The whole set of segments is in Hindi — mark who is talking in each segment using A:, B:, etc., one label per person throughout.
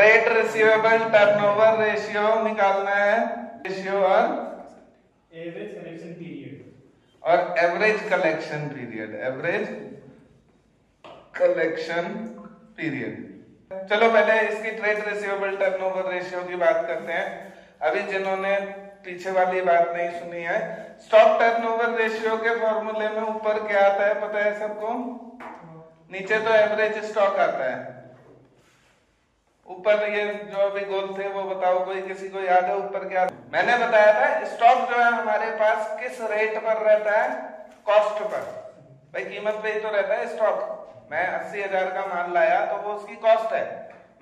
A: ट्रेड रिसीवेबल टर्नओवर रेशियो निकालना है, रेशियो और
B: एवरेज कलेक्शन पीरियड
A: और average collection period, average collection period. चलो पहले इसकी ट्रेड रिसीवेबल टर्नओवर रेशियो की बात करते हैं। अभी जिन्होंने पीछे वाली बात नहीं सुनी है, स्टॉक टर्नओवर रेशियो के फॉर्मूले में ऊपर क्या आता है पता है सबको? नीचे तो एवरेज स्टॉक आता है, ऊपर ये जो अभी गोल थे वो बताओ, कोई किसी को याद है ऊपर क्या? मैंने बताया था स्टॉक जो है हमारे पास किस रेट पर रहता है? Cost per. भाई कीमत पे ही तो रहता है स्टॉक। मैं 80,000 का माल लाया तो वो उसकी कॉस्ट है,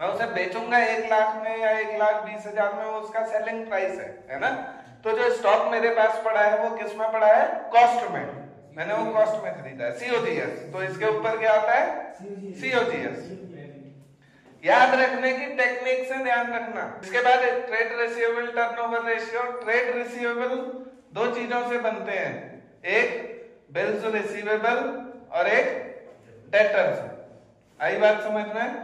A: मैं उसे बेचूंगा 1 लाख में या 1,20,000 में, वो उसका सेलिंग प्राइस है ना? तो जो स्टॉक मेरे पास पड़ा है वो किस में पड़ा है? कॉस्ट में। मैंने वो कॉस्ट में खरीदा है, सीओजीएस। तो इसके ऊपर क्या आता है? सीओजीएस। याद रखने की टेक्निक से ध्यान रखना। इसके बाद trade receivable turnover ratio. Trade receivable दो चीजों से बनते हैं, एक बिल्स रिसीवेबल और एक डेटर्स। आई बात समझ में?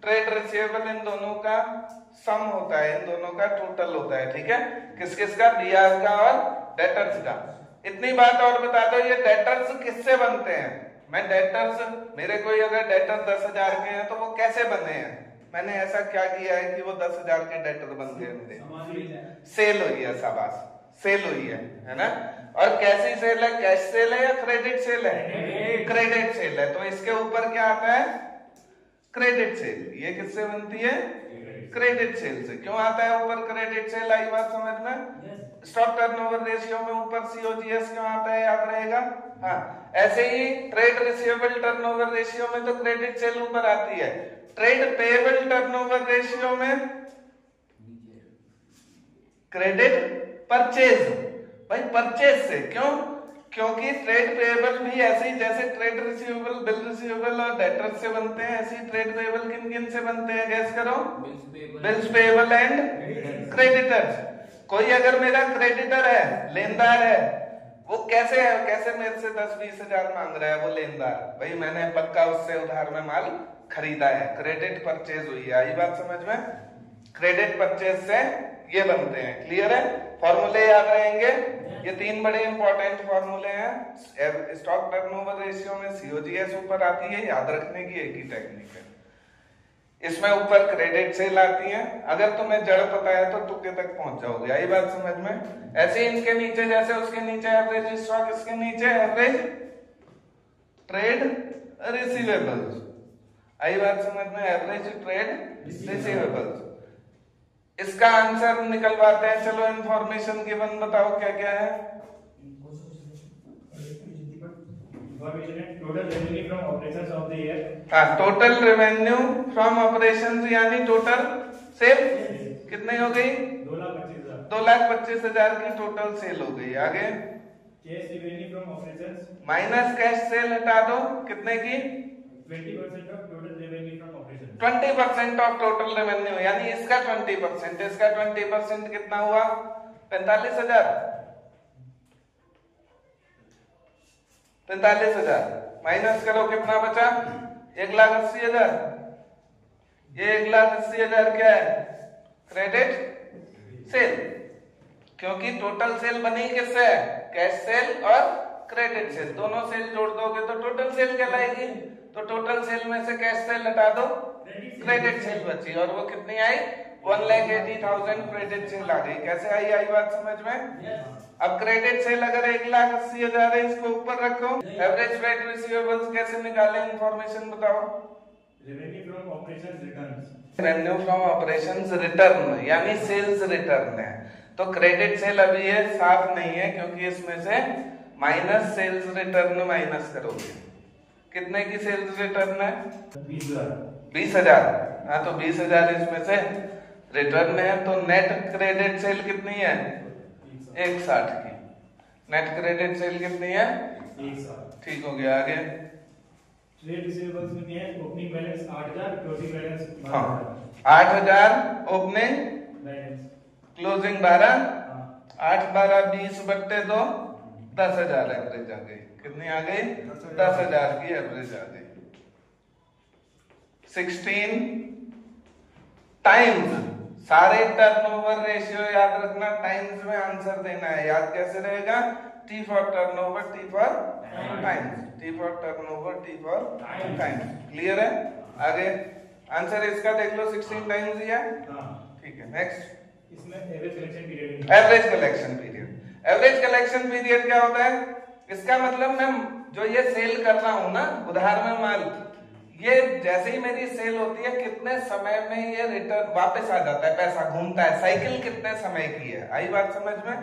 A: ट्रेड रिसीवेबल इन दोनों का सम होता है, इन दोनों का टोटल होता है, ठीक है? किस किस का? बियाज का और डेटर्स का। इतनी बात और बता दो, ये डेटर्स किससे बनते हैं? मैं डेटर्स, मेरे कोई अगर डेटर 10,000 के हैं तो वो कैसे बने हैं? मैंने ऐसा क्या किया है कि वो 10,000 के डेटर बन गए मेरे? सेल हुई है, शाबाश, सेल हुई है ना? और कैसी सेल है? कैश सेल है या क्रेडिट सेल है? क्रेडिट सेल है। तो इसके ऊपर क्या आता है? Credit sale. ये किससे बनती है? क्रेडिट सेल से। क्यों आता है ऊपर क्रेडिट सेल? आई बात समझ में? स्टॉक टर्नओवर रेशियो में ऊपर सीओजीएस क्यों आता है? याद रहेगा। हाँ, ऐसे ही ट्रेड रिसीवेबल टर्नओवर रेशियो में तो क्रेडिट सेल ऊपर आती है। ट्रेड पेएबल टर्नओवर रेशियो में क्रेडिट परचेज। भाई परचेज से क्यों? क्योंकि ट्रेड पेएबल भी ऐसे ही जैसे ट्रेड रिसीवेबल, बिल रिसीवेबल और डेटर्स से बनते हैं, ऐसे ही ट्रेड पेएबल किन किन से बनते हैं? गैस करो। Bills payable and creditors. कोई अगर मेरा क्रेडिटर है, लेनदार है, वो कैसे है? कैसे मेरे से 10-20 हजार मांग रहा है वो लेनदार? भाई मैंने पक्का उससे उधार में माल खरीदा है, क्रेडिट परचेज हुई है। आई बात समझ में? क्रेडिट परचेज से ये बनते हैं। क्लियर है? फॉर्मूले याद रहेंगे। ये 3 बड़े इंपॉर्टेंट फॉर्मूले हैं। स्टॉक टर्नओवर रेशियो में सीओजीएस ऊपर आती है, याद रखने की एक ही टेक्निक है। इसमें ऊपर क्रेडिट सेल आती है। अगर तुम्हें जड़ पता है तो तुक्के तक पहुंच जाओगे। आई बात समझ में? ऐसे इनके नीचे, जैसे उसके नीचे एवरेज स्टॉक, इसके नीचे एवरेज ट्रेड रिसीवेबल्स। आई बात समझ में? Average trade receivables. इसका आंसर निकलवाते हैं। चलो इंफॉर्मेशन गिवन बताओ क्या क्या है?
B: Total revenue from operations of the year.
A: हाँ, टोटल रेवेन्यू फ्रॉम ऑपरेशंस यानी टोटल सेल कितनी हो गई?
B: 2,25,000।
A: 2,25,000 की टोटल सेल हो गई। आगे
B: cash revenue from operations
A: minus cash cell हटा दो, कितने की?
B: 20% of total revenue from operations.
A: 20% of total revenue, यानी इसका 20%, इसका 20% कितना हुआ? 45,000। 45,000 माइनस करो, कितना बचा? 1,80,000। ये 1,80,000 क्या है? Credit sale. क्योंकि टोटल सेल बनी किससे? कैश सेल और क्रेडिट सेल। दोनों सेल जोड़ दोगे तो टोटल सेल कहलाएगी। तो टोटल सेल में से कैश सेल हटा दो, क्रेडिट सेल बची, और वो कितनी आई? 1,80,000 क्रेडिट सेल आ गई। कैसे आई? आई बात समझ में? अब क्रेडिट सेल अगर 1,80,000 है, इसको ऊपर रखो। एवरेज ट्रेड रिसीवेबल्स कैसे निकालें? इंफॉर्मेशन बताओ।
B: Revenue from operations returns.
A: Revenue from operations return यानी सेल्स रिटर्न है। तो क्रेडिट सेल अभी ये साफ नहीं है, क्योंकि इसमें से माइनस सेल्स रिटर्न माइनस करोगे। कितने की सेल्स रिटर्न है?
B: 20,000।
A: 20,000। हाँ, तो 20,000 इसमें से रिटर्न है, तो नेट क्रेडिट सेल कितनी है? 160 की। नेट क्रेडिट सेल कितनी है?
B: 160।
A: ठीक हो गया। आगे
B: ट्रेड रिसीवेबल्स में दिया है ओपनिंग बैलेंस 8,000, क्लोजिंग बैलेंस 12,000।
A: हाँ, 8,000 ओपनिंग
B: बैलेंस,
A: क्लोजिंग 12।
B: हाँ
A: 8 12 20 बट्टे 2 10,000 एवरेज आ गई। कितनी आ गई? 10,000 की एवरेज आ गई। 16 टाइम्स, सारे टर्नओवर रेशियो याद रखना, टाइम्स में आंसर देना है। याद कैसे रहेगा? T for turnover, T for times, T for turnover, T for times. Clear है? आगे आंसर इसका देख लो, 16 टाइम्स दिया। ठीक है, नेक्स्ट।
B: इसमें average collection period,
A: average collection period. Average collection period क्या होता है? इसका मतलब मैं जो ये सेल कर रहा हूं ना उधार में माल, ये जैसे ही मेरी सेल होती है कितने समय में ये रिटर्न वापस आ जाता है, पैसा घूमता है, साइकिल कितने समय की है। आई बात समझ में?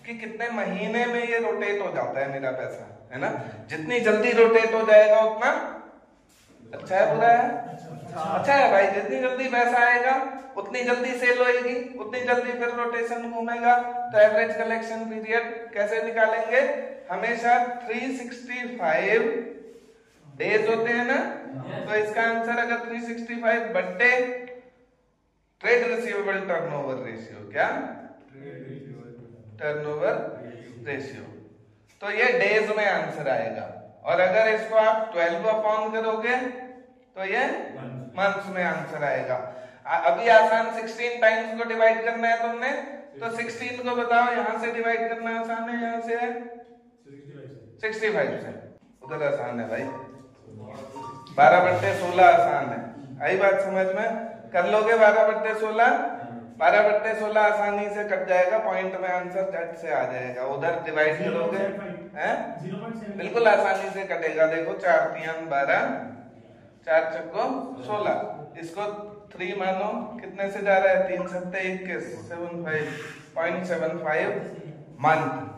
A: कि कितने महीने में ये रोटेट हो जाता है मेरा पैसा, है ना? जितनी जल्दी रोटेट हो जाएगा उतना अच्छा है, बुरा है? अच्छा है भाई। जितनी जल्दी पैसा आएगा उतनी जल्दी सेल होएगी, उतनी जल्दी फिर रोटेशन घूमेगा। तो एवरेज कलेक्शन पीरियड कैसे निकालेंगे? हमेशा 365 डेज होते हैं ना, तो इसका आंसर अगर 365 बट्टे ट्रेड रिसीवेबल टर्नओवर रेशियो, क्या टर्नओवर रेशियो, तो ये डेज में आंसर आएगा। और अगर इसको आप 12 अपॉन करोगे तो ये मंथ्स में आंसर आएगा। अभी आसान 16 टाइम्स को डिवाइड करना है तुमने, तो 16 को बताओ, यहां से डिवाइड करना आसान है, यहां से है 65 से, उधर आसान है भाई। 12/16 आसान है। आई बात समझ में? कर लोगे 12/16? 12/16 आसानी से कट जाएगा, पॉइंट में आंसर झट से आ जाएगा। उधर डिवाइड करोगे हैं, बिल्कुल आसानी से कटेगा। देखो 4 3 12, 4 चक्को 16, इसको 3 मानो, कितने से जा रहा है? 3 7 21, 75.75 मंथ।